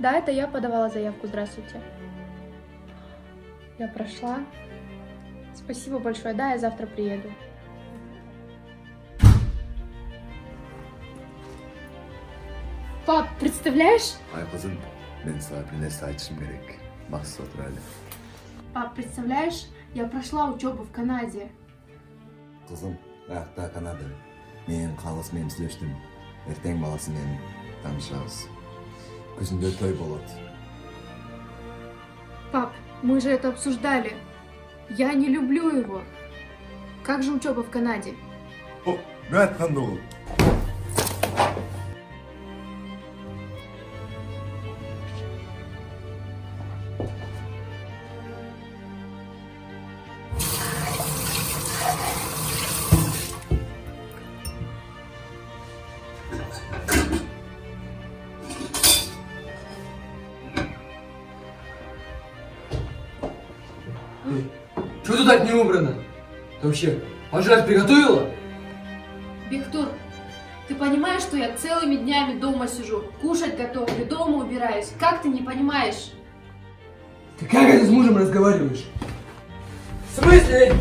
Да, это я подавала заявку. Здравствуйте. Я прошла. Спасибо большое. Да, я завтра приеду. Пап, представляешь? Ay kızım, ben sana bir ne saçım gerek. Mahsus otur öyle. Пап, представляешь? Я прошла учебу в Канаде. Kızım, ayakta kanadı. Men kalası men süleştim. Erten balası men tanışağız. Күзінде той болады. Пап, мы же это обсуждали. Я не люблю его. Как же учеба в Канаде? О, ne айтқанда ол? Что тут так не убрано? Ты вообще пожрать приготовила? Бектур, ты понимаешь, что я целыми днями дома сижу, кушать готовлю, дома убираюсь? Как ты не понимаешь? Ты как это с мужем разговариваешь? В смысле?